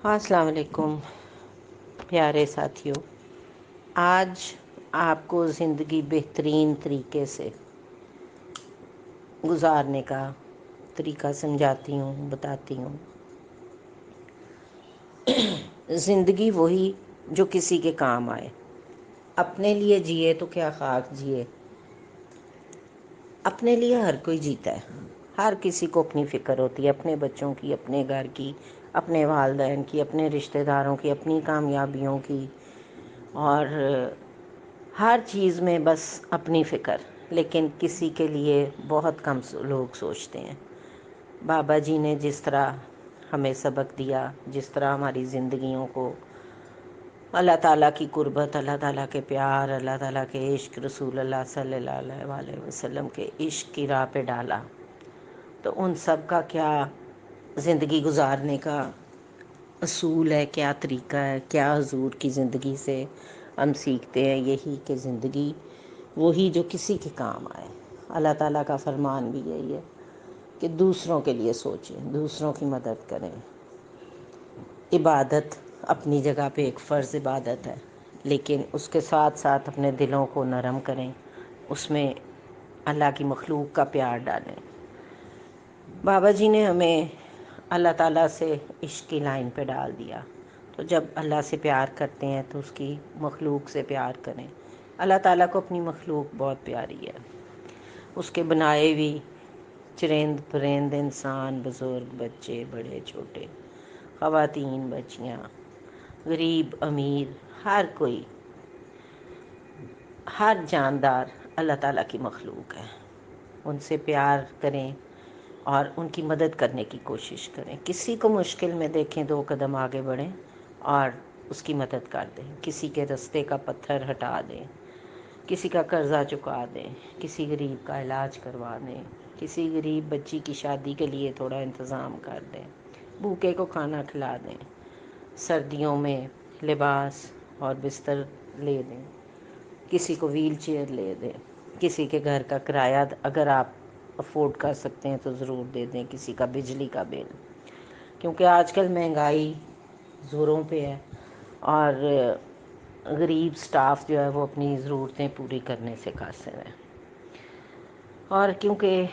السلام علیکم پیارے ساتھیوں۔ آج آپ کو زندگی بہترین طریقے سے گزارنے کا طریقہ سمجھاتی ہوں، بتاتی ہوں۔ زندگی وہی جو کسی کے کام آئے۔ اپنے لیے جیے تو کیا خاک جیے۔ اپنے لیے ہر کوئی جیتا ہے، ہر کسی کو اپنی فکر ہوتی ہے، اپنے بچوں کی، اپنے گھر کی، اپنے والدین کی، اپنے رشتہ داروں کی، اپنی کامیابیوں کی، اور ہر چیز میں بس اپنی فکر۔ لیکن کسی کے لیے بہت کم لوگ سوچتے ہیں۔ بابا جی نے جس طرح ہمیں سبق دیا، جس طرح ہماری زندگیوں کو اللہ تعالیٰ کی قربت، اللہ تعالیٰ کے پیار، اللہ تعالیٰ کے عشق، رسول اللہ صلی اللہ علیہ وسلم کے عشق کی راہ پہ ڈالا، تو ان سب کا کیا زندگی گزارنے کا اصول ہے، کیا طریقہ ہے، کیا حضور کی زندگی سے ہم سیکھتے ہیں۔ یہی کہ زندگی وہی جو کسی کے کام آئے۔ اللہ تعالیٰ کا فرمان بھی یہی ہے کہ دوسروں کے لیے سوچیں، دوسروں کی مدد کریں۔ عبادت اپنی جگہ پہ ایک فرض عبادت ہے، لیکن اس کے ساتھ ساتھ اپنے دلوں کو نرم کریں، اس میں اللہ کی مخلوق کا پیار ڈالیں۔ بابا جی نے ہمیں اللہ تعالیٰ سے عشق کی لائن پہ ڈال دیا، تو جب اللہ سے پیار کرتے ہیں تو اس کی مخلوق سے پیار کریں۔ اللہ تعالیٰ کو اپنی مخلوق بہت پیاری ہے، اس کے بنائے ہوئی چرند پرند، انسان، بزرگ، بچے، بڑے چھوٹے، خواتین، بچیاں، غریب امیر، ہر کوئی، ہر جاندار اللہ تعالیٰ کی مخلوق ہے۔ ان سے پیار کریں اور ان کی مدد کرنے کی کوشش کریں۔ کسی کو مشکل میں دیکھیں، 2 قدم آگے بڑھیں اور اس کی مدد کر دیں۔ کسی کے رستے کا پتھر ہٹا دیں، کسی کا قرضہ چکا دیں، کسی غریب کا علاج کروا دیں، کسی غریب بچی کی شادی کے لیے تھوڑا انتظام کر دیں، بھوکے کو کھانا کھلا دیں، سردیوں میں لباس اور بستر لے دیں، کسی کو ویل چیئر لے دیں، کسی کے گھر کا کرایہ اگر آپ افورڈ کر سکتے ہیں تو ضرور دے دیں، کسی کا بجلی کا بل، کیونکہ آج کل مہنگائی زوروں پہ ہے اور غریب سٹاف جو ہے وہ اپنی ضرورتیں پوری کرنے سے قاصر ہے۔ اور کیونکہ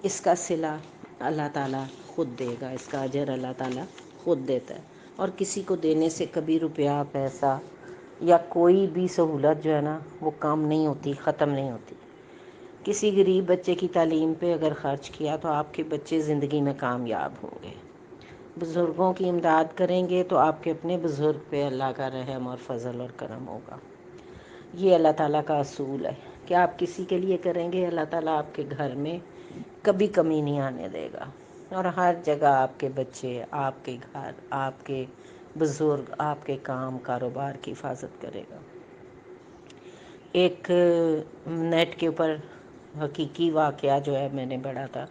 اس کا صلہ اللہ تعالیٰ خود دے گا، اس کا اجر اللہ تعالیٰ خود دیتا ہے، اور کسی کو دینے سے کبھی روپیہ، پیسہ یا کوئی بھی سہولت جو ہے نا وہ کم نہیں ہوتی، ختم نہیں ہوتی۔ کسی غریب بچے کی تعلیم پہ اگر خرچ کیا تو آپ کے بچے زندگی میں کامیاب ہوں گے۔ بزرگوں کی امداد کریں گے تو آپ کے اپنے بزرگ پہ اللہ کا رحم اور فضل اور کرم ہوگا۔ یہ اللہ تعالیٰ کا اصول ہے کہ آپ کسی کے لیے کریں گے، اللہ تعالیٰ آپ کے گھر میں کبھی کمی نہیں آنے دے گا، اور ہر جگہ آپ کے بچے، آپ کے گھر، آپ کے بزرگ، آپ کے کام کاروبار کی حفاظت کرے گا۔ ایک نیٹ کے اوپر حقیقی واقعہ جو ہے میں نے پڑھا تھا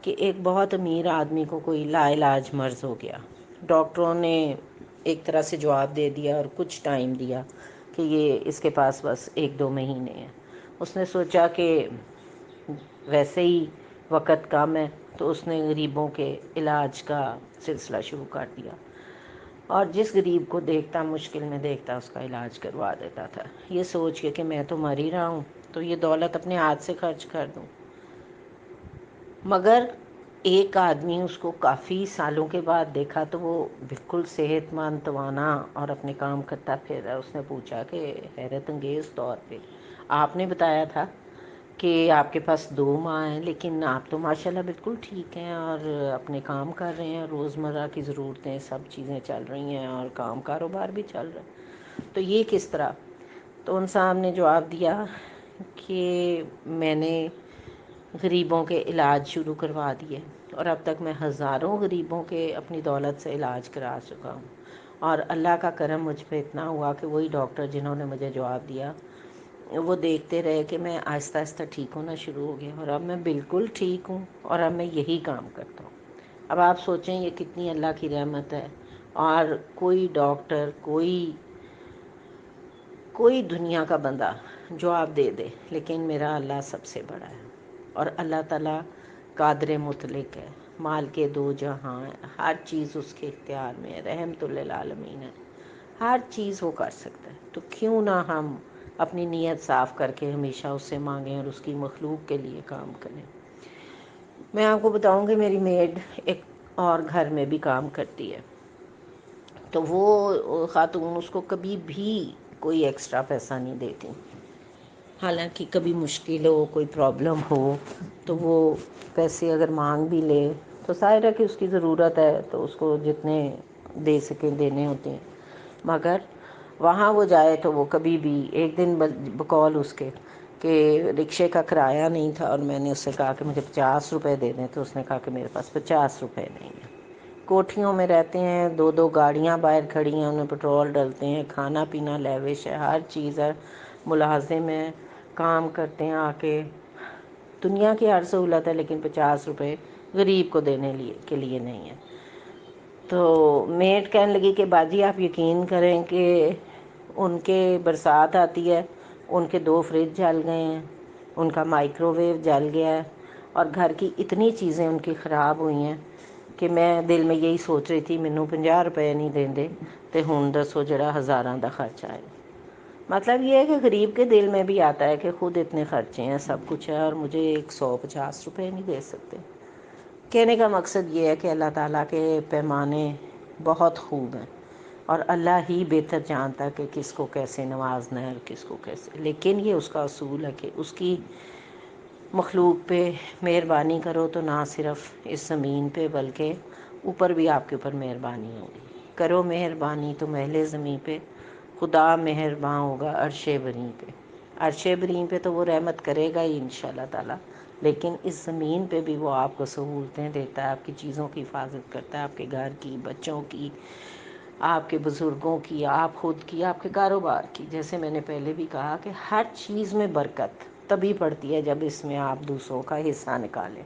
کہ ایک بہت امیر آدمی کو کوئی لا علاج مرض ہو گیا۔ ڈاکٹروں نے ایک طرح سے جواب دے دیا اور کچھ ٹائم دیا کہ یہ اس کے پاس بس 1-2 مہینے ہیں۔ اس نے سوچا کہ ویسے ہی وقت کم ہے، تو اس نے غریبوں کے علاج کا سلسلہ شروع کر دیا، اور جس غریب کو دیکھتا، مشکل میں دیکھتا، اس کا علاج کروا دیتا تھا، یہ سوچ کے کہ میں تو مر ہی رہا ہوں تو یہ دولت اپنے ہاتھ سے خرچ کر دوں۔ مگر ایک آدمی اس کو کافی سالوں کے بعد دیکھا تو وہ بالکل صحت مند، توانا اور اپنے کام کرتا پھر رہا۔ اس نے پوچھا کہ حیرت انگیز طور پہ آپ نے بتایا تھا کہ آپ کے پاس 2 ماہ ہیں، لیکن آپ تو ماشاءاللہ بالکل ٹھیک ہیں اور اپنے کام کر رہے ہیں، روزمرہ کی ضرورتیں سب چیزیں چل رہی ہیں اور کام کاروبار بھی چل رہا ہے، تو یہ کس طرح؟ تو ان صاحب نے جواب دیا کہ میں نے غریبوں کے علاج شروع کروا دیے، اور اب تک میں ہزاروں غریبوں کے اپنی دولت سے علاج کرا چکا ہوں، اور اللہ کا کرم مجھ پہ اتنا ہوا کہ وہی ڈاکٹر جنہوں نے مجھے جواب دیا وہ دیکھتے رہے کہ میں آہستہ آہستہ ٹھیک ہونا شروع ہو گیا، اور اب میں بالکل ٹھیک ہوں، اور اب میں یہی کام کرتا ہوں۔ اب آپ سوچیں یہ کتنی اللہ کی رحمت ہے، اور کوئی ڈاکٹر، کوئی دنیا کا بندہ جواب دے لیکن میرا اللہ سب سے بڑا ہے، اور اللہ تعالیٰ قادر مطلق ہے، مال کے دو جہاں ہیں، ہر چیز اس کے اختیار میں ہے، رحمت للعالمین ہے، ہر چیز وہ کر سکتا ہے، تو کیوں نہ ہم اپنی نیت صاف کر کے ہمیشہ اس سے مانگیں اور اس کی مخلوق کے لیے کام کریں۔ میں آپ کو بتاؤں کہ میری میڈ ایک اور گھر میں بھی کام کرتی ہے، تو وہ خاتون اس کو کبھی بھی کوئی ایکسٹرا پیسہ نہیں دیتی، حالانکہ کبھی مشکل ہو، کوئی پرابلم ہو تو وہ پیسے اگر مانگ بھی لے تو ظاہر ہے کہ اس کی ضرورت ہے تو اس کو جتنے دے سکیں دینے ہوتے ہیں، مگر وہاں وہ جائے تو وہ کبھی بھی ایک دن بقول اس کے کہ رکشے کا کرایہ نہیں تھا اور میں نے اس سے کہا کہ مجھے 50 روپے دے دیں، تو اس نے کہا کہ میرے پاس 50 روپے نہیں ہیں۔ کوٹھیوں میں رہتے ہیں، دو دو گاڑیاں باہر کھڑی ہیں، انہیں پٹرول ڈلتے ہیں، کھانا پینا لیوش ہے، ہر چیز ہے، ملازم ہیں، کام کرتے ہیں آ کے، دنیا کی ہر سہولت ہے، لیکن 50 روپے غریب کو دینے کے لیے نہیں ہے۔ تو میٹ کہنے لگی کہ باجی آپ یقین کریں کہ ان کے برسات آتی ہے، ان کے 2 فریج جل گئے ہیں، ان کا مائکرو ویو جل گیا ہے، اور گھر کی اتنی چیزیں ان کی خراب ہوئی ہیں کہ میں دل میں یہی سوچ رہی تھی مینوں 50 روپے نہیں دیندے تے ہن دسو جڑا ہزاراں دا خرچہ ہے۔ مطلب یہ ہے کہ غریب کے دل میں بھی آتا ہے کہ خود اتنے خرچے ہیں، سب کچھ ہے، اور مجھے 150 روپے نہیں دے سکتے۔ کہنے کا مقصد یہ ہے کہ اللہ تعالیٰ کے پیمانے بہت خوب ہیں، اور اللہ ہی بہتر جانتا ہے کہ کس کو کیسے نوازنا ہے اور کس کو کیسے، لیکن یہ اس کا اصول ہے کہ اس کی مخلوق پہ مہربانی کرو تو نہ صرف اس زمین پہ بلکہ اوپر بھی آپ کے اوپر مہربانی ہوگی۔ کرو مہربانی تو محل زمین پہ، خدا مہرباں ہوگا عرش بریں پہ۔ عرش بریں پہ تو وہ رحمت کرے گا ہی انشاءاللہ تعالی، لیکن اس زمین پہ بھی وہ آپ کو سہولتیں دیتا ہے، آپ کی چیزوں کی حفاظت کرتا ہے، آپ کے گھر کی، بچوں کی، آپ کے بزرگوں کی، آپ خود کی، آپ کے کاروبار کی۔ جیسے میں نے پہلے بھی کہا کہ ہر چیز میں برکت تبھی پڑتی ہے جب اس میں آپ دوسروں کا حصہ نکالیں،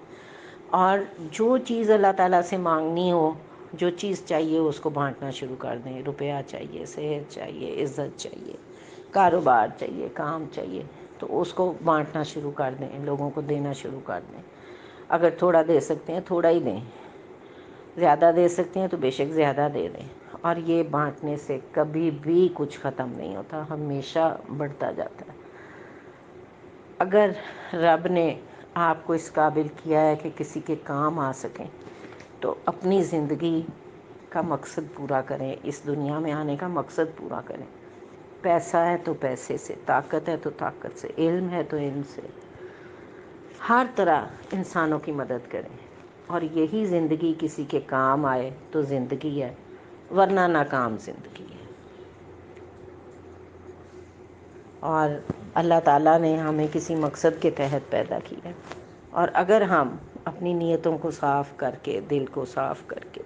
اور جو چیز اللہ تعالیٰ سے مانگنی ہو، جو چیز چاہیے اس کو بانٹنا شروع کر دیں۔ روپیہ چاہیے، صحت چاہیے، عزت چاہیے، کاروبار چاہیے، کام چاہیے، تو اس کو بانٹنا شروع کر دیں، لوگوں کو دینا شروع کر دیں۔ اگر تھوڑا دے سکتے ہیں تھوڑا ہی دیں، زیادہ دے سکتے ہیں تو بے شک زیادہ دے دیں، اور یہ بانٹنے سے کبھی بھی کچھ ختم نہیں ہوتا، ہمیشہ بڑھتا جاتا ہے۔ اگر رب نے آپ کو اس قابل کیا ہے کہ کسی کے کام آ سکیں تو اپنی زندگی کا مقصد پورا کریں، اس دنیا میں آنے کا مقصد پورا کریں۔ پیسہ ہے تو پیسے سے، طاقت ہے تو طاقت سے، علم ہے تو علم سے، ہر طرح انسانوں کی مدد کریں، اور یہی زندگی کسی کے کام آئے تو زندگی ہے، ورنہ ناکام زندگی ہے۔ اور اللہ تعالیٰ نے ہمیں کسی مقصد کے تحت پیدا کیا ہے، اور اگر ہم اپنی نیتوں کو صاف کر کے، دل کو صاف کر کے،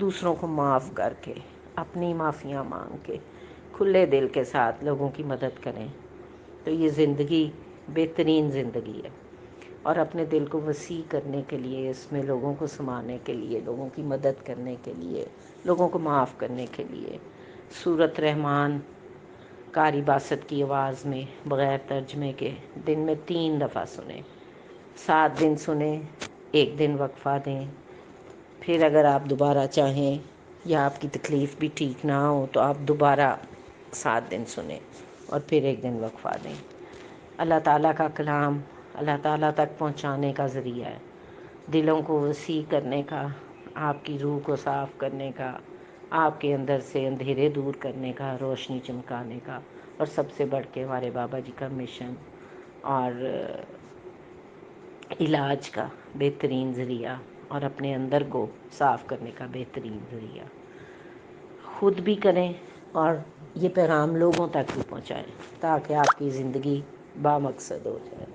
دوسروں کو معاف کر کے، اپنی معافیاں مانگ کے، کھلے دل کے ساتھ لوگوں کی مدد کریں تو یہ زندگی بہترین زندگی ہے۔ اور اپنے دل کو وسیع کرنے کے لیے، اس میں لوگوں کو سمانے کے لیے، لوگوں کی مدد کرنے کے لیے، لوگوں کو معاف کرنے کے لیے، سورۃ رحمان قاری باسط کی آواز میں بغیر ترجمے کے دن میں 3 دفعہ سنیں، 7 دن سنیں، 1 دن وقفہ دیں، پھر اگر آپ دوبارہ چاہیں یا آپ کی تکلیف بھی ٹھیک نہ ہو تو آپ دوبارہ 7 دن سنیں اور پھر 1 دن وقفہ دیں۔ اللہ تعالیٰ کا کلام اللہ تعالیٰ تک پہنچانے کا ذریعہ ہے، دلوں کو وسیع کرنے کا، آپ کی روح کو صاف کرنے کا، آپ کے اندر سے اندھیرے دور کرنے کا، روشنی چمکانے کا، اور سب سے بڑھ کے ہمارے بابا جی کا مشن اور علاج کا بہترین ذریعہ، اور اپنے اندر کو صاف کرنے کا بہترین ذریعہ۔ خود بھی کریں اور یہ پیغام لوگوں تک بھی پہنچائیں تاکہ آپ کی زندگی بامقصد ہو جائے۔